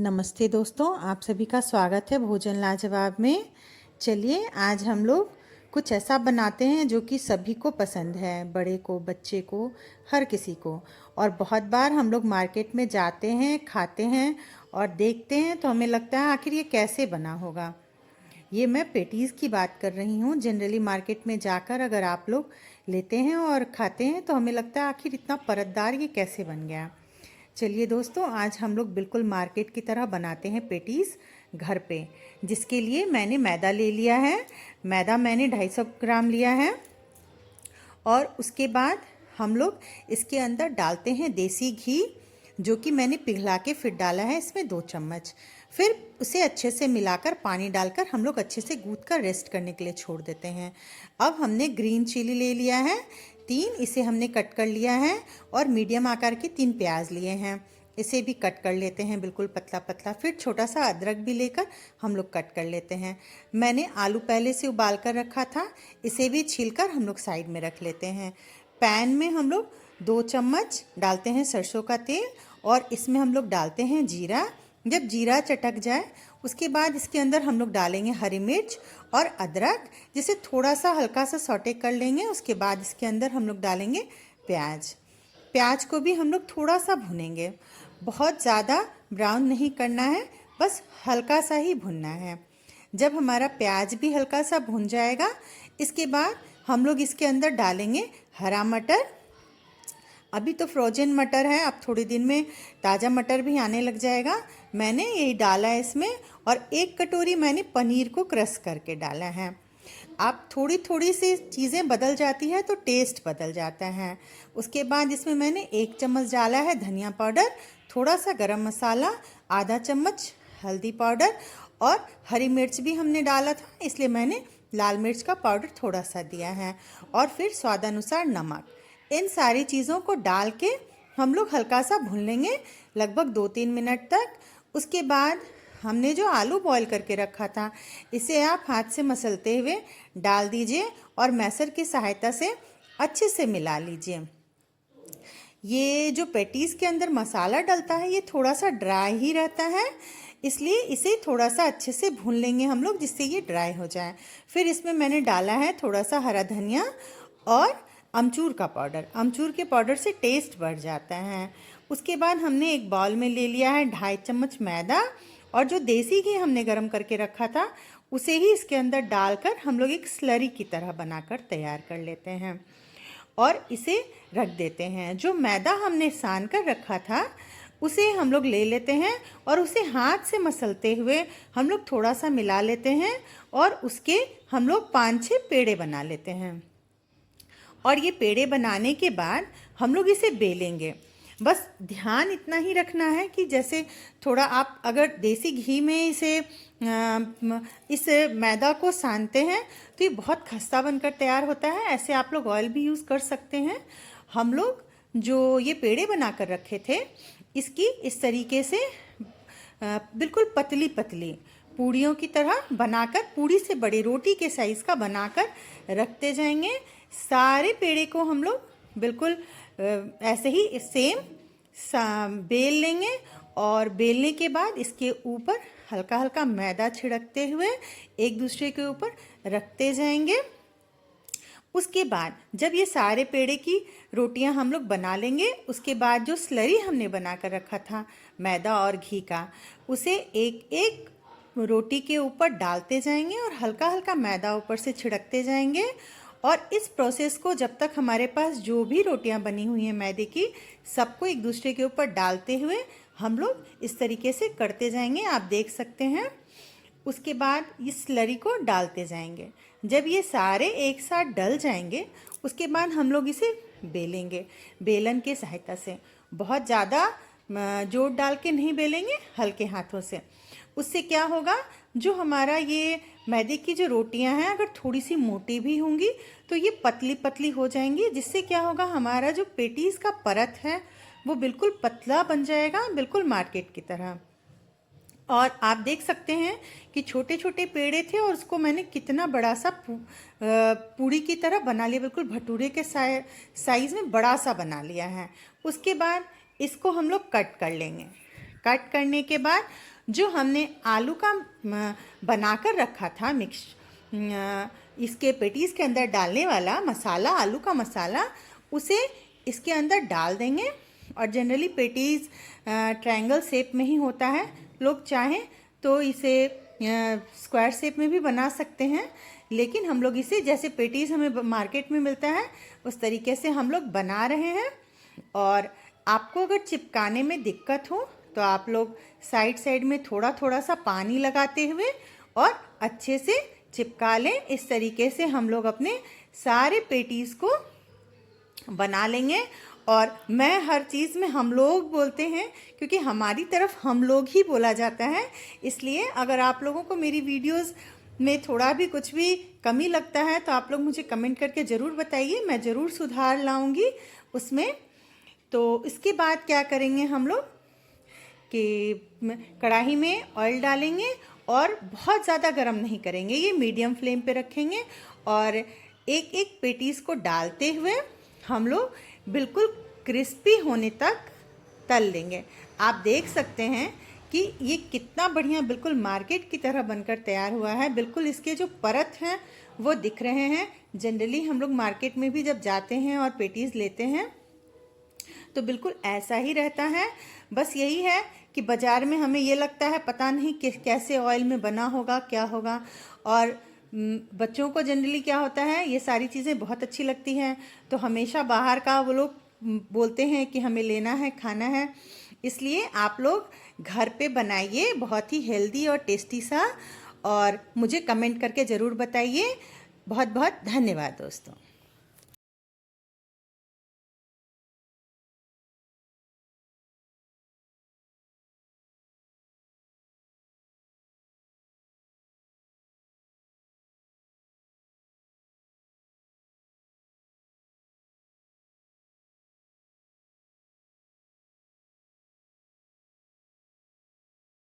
नमस्ते दोस्तों, आप सभी का स्वागत है भोजन लाजवाब में। चलिए आज हम लोग कुछ ऐसा बनाते हैं जो कि सभी को पसंद है, बड़े को, बच्चे को, हर किसी को। और बहुत बार हम लोग मार्केट में जाते हैं, खाते हैं और देखते हैं तो हमें लगता है आखिर ये कैसे बना होगा। ये मैं पेटीज़ की बात कर रही हूँ। जनरली मार्केट में जाकर अगर आप लोग लेते हैं और खाते हैं तो हमें लगता है आखिर इतना परतदार ये कैसे बन गया। चलिए दोस्तों, आज हम लोग बिल्कुल मार्केट की तरह बनाते हैं पेटीज़ घर पे। जिसके लिए मैंने मैदा ले लिया है। मैदा मैंने 250 ग्राम लिया है। और उसके बाद हम लोग इसके अंदर डालते हैं देसी घी, जो कि मैंने पिघला के फिर डाला है इसमें 2 चम्मच। फिर उसे अच्छे से मिलाकर पानी डालकर हम लोग अच्छे से गूँथ कर रेस्ट करने के लिए छोड़ देते हैं। अब हमने ग्रीन चिली ले लिया है 3, इसे हमने कट कर लिया है। और मीडियम आकार के 3 प्याज लिए हैं, इसे भी कट कर लेते हैं बिल्कुल पतला पतला। फिर छोटा सा अदरक भी लेकर हम लोग कट कर लेते हैं। मैंने आलू पहले से उबाल कर रखा था, इसे भी छीलकर हम लोग साइड में रख लेते हैं। पैन में हम लोग 2 चम्मच डालते हैं सरसों का तेल और इसमें हम लोग डालते हैं जीरा। जब जीरा चटक जाए उसके बाद इसके अंदर हम लोग डालेंगे हरी मिर्च और अदरक, जिसे थोड़ा सा हल्का सा सौटे कर लेंगे। उसके बाद इसके अंदर हम लोग डालेंगे प्याज। प्याज को भी हम लोग थोड़ा सा भुनेंगे, बहुत ज़्यादा ब्राउन नहीं करना है, बस हल्का सा ही भुनना है। जब हमारा प्याज भी हल्का सा भुन जाएगा, इसके बाद हम लोग इसके अंदर डालेंगे हरा मटर। अभी तो फ्रोजन मटर है, अब थोड़ी दिन में ताज़ा मटर भी आने लग जाएगा। मैंने यही डाला है इसमें। और 1 कटोरी मैंने पनीर को क्रश करके डाला है। आप थोड़ी थोड़ी सी चीज़ें बदल जाती है तो टेस्ट बदल जाता है। उसके बाद इसमें मैंने 1 चम्मच डाला है धनिया पाउडर, थोड़ा सा गरम मसाला, आधा चम्मच हल्दी पाउडर और हरी मिर्च भी हमने डाला था, इसलिए मैंने लाल मिर्च का पाउडर थोड़ा सा दिया है। और फिर स्वादानुसार नमक। इन सारी चीज़ों को डाल के हम लोग हल्का सा भून लेंगे, लगभग 2-3 मिनट तक। उसके बाद हमने जो आलू बॉईल करके रखा था, इसे आप हाथ से मसलते हुए डाल दीजिए और मैसर की सहायता से अच्छे से मिला लीजिए। ये जो पेटीज़ के अंदर मसाला डलता है ये थोड़ा सा ड्राई ही रहता है, इसलिए इसे थोड़ा सा अच्छे से भून लेंगे हम लोग, जिससे ये ड्राई हो जाए। फिर इसमें मैंने डाला है थोड़ा सा हरा धनिया और अमचूर का पाउडर। अमचूर के पाउडर से टेस्ट बढ़ जाता है। उसके बाद हमने एक बाउल में ले लिया है 2.5 चम्मच मैदा और जो देसी घी हमने गर्म करके रखा था उसे ही इसके अंदर डालकर हम लोग एक स्लरी की तरह बनाकर तैयार कर लेते हैं और इसे रख देते हैं। जो मैदा हमने सान कर रखा था उसे हम लोग ले लेते हैं और उसे हाथ से मसलते हुए हम लोग थोड़ा सा मिला लेते हैं और उसके हम लोग 5-6 पेड़े बना लेते हैं। और ये पेड़े बनाने के बाद हम लोग इसे बेलेंगे। बस ध्यान इतना ही रखना है कि जैसे थोड़ा आप अगर देसी घी में इस मैदा को सानते हैं तो ये बहुत खस्ता बनकर तैयार होता है। ऐसे आप लोग ऑयल भी यूज़ कर सकते हैं। हम लोग जो ये पेड़े बना कर रखे थे, इसकी इस तरीके से बिल्कुल पतली पतली पूड़ियों की तरह बनाकर, पूड़ी से बड़ी रोटी के साइज़ का बनाकर रखते जाएंगे। सारे पेड़े को हम लोग बिल्कुल ऐसे ही सेम बेल लेंगे और बेलने के बाद इसके ऊपर हल्का हल्का मैदा छिड़कते हुए एक दूसरे के ऊपर रखते जाएंगे। उसके बाद जब ये सारे पेड़े की रोटियां हम लोग बना लेंगे, उसके बाद जो स्लरी हमने बना कर रखा था मैदा और घी का, उसे एक एक रोटी के ऊपर डालते जाएंगे और हल्का हल्का मैदा ऊपर से छिड़कते जाएंगे। और इस प्रोसेस को जब तक हमारे पास जो भी रोटियां बनी हुई हैं मैदे की, सबको एक दूसरे के ऊपर डालते हुए हम लोग इस तरीके से करते जाएंगे, आप देख सकते हैं। उसके बाद इस स्लरी को डालते जाएंगे। जब ये सारे एक साथ डल जाएंगे उसके बाद हम लोग इसे बेलेंगे बेलन के सहायता से। बहुत ज़्यादा जोर डाल के नहीं बेलेंगे, हल्के हाथों से। उससे क्या होगा, जो हमारा ये मैदे की जो रोटियां हैं अगर थोड़ी सी मोटी भी होंगी तो ये पतली पतली हो जाएंगी, जिससे क्या होगा, हमारा जो पेटीज़ का परत है वो बिल्कुल पतला बन जाएगा, बिल्कुल मार्केट की तरह। और आप देख सकते हैं कि छोटे छोटे पेड़े थे और उसको मैंने कितना बड़ा सा पूड़ी की तरह बना लिया, बिल्कुल भटूरे के साइज़ में बड़ा सा बना लिया है। उसके बाद इसको हम लोग कट कर लेंगे। कट करने के बाद जो हमने आलू का बनाकर रखा था मिक्स, इसके पेटीज़ के अंदर डालने वाला मसाला, आलू का मसाला, उसे इसके अंदर डाल देंगे। और जनरली पेटीज़ ट्रायंगल शेप में ही होता है, लोग चाहें तो इसे स्क्वायर शेप में भी बना सकते हैं, लेकिन हम लोग इसे जैसे पेटीज़ हमें मार्केट में मिलता है उस तरीके से हम लोग बना रहे हैं। और आपको अगर चिपकाने में दिक्कत हो तो आप लोग साइड साइड में थोड़ा थोड़ा सा पानी लगाते हुए और अच्छे से चिपका लें। इस तरीके से हम लोग अपने सारे पेटीज़ को बना लेंगे। और मैं हर चीज़ में हम लोग बोलते हैं क्योंकि हमारी तरफ हम लोग ही बोला जाता है, इसलिए अगर आप लोगों को मेरी वीडियोस में थोड़ा भी कुछ भी कमी लगता है तो आप लोग मुझे कमेंट करके ज़रूर बताइए, मैं ज़रूर सुधार लाऊंगी उसमें। तो इसके बाद क्या करेंगे हम लोग कि कढ़ाई में ऑयल डालेंगे और बहुत ज़्यादा गर्म नहीं करेंगे, ये मीडियम फ्लेम पे रखेंगे और एक एक पेटीज़ को डालते हुए हम लोग बिल्कुल क्रिस्पी होने तक तल लेंगे। आप देख सकते हैं कि ये कितना बढ़िया बिल्कुल मार्केट की तरह बनकर तैयार हुआ है। बिल्कुल इसके जो परत हैं वो दिख रहे हैं। जनरली हम लोग मार्केट में भी जब जाते हैं और पेटीज़ लेते हैं तो बिल्कुल ऐसा ही रहता है। बस यही है कि बाज़ार में हमें ये लगता है पता नहीं कैसे ऑयल में बना होगा, क्या होगा। और बच्चों को जनरली क्या होता है, ये सारी चीज़ें बहुत अच्छी लगती हैं, तो हमेशा बाहर का वो लोग बोलते हैं कि हमें लेना है, खाना है। इसलिए आप लोग घर पे बनाइए, बहुत ही हेल्दी और टेस्टी सा, और मुझे कमेंट करके ज़रूर बताइए। बहुत बहुत धन्यवाद दोस्तों।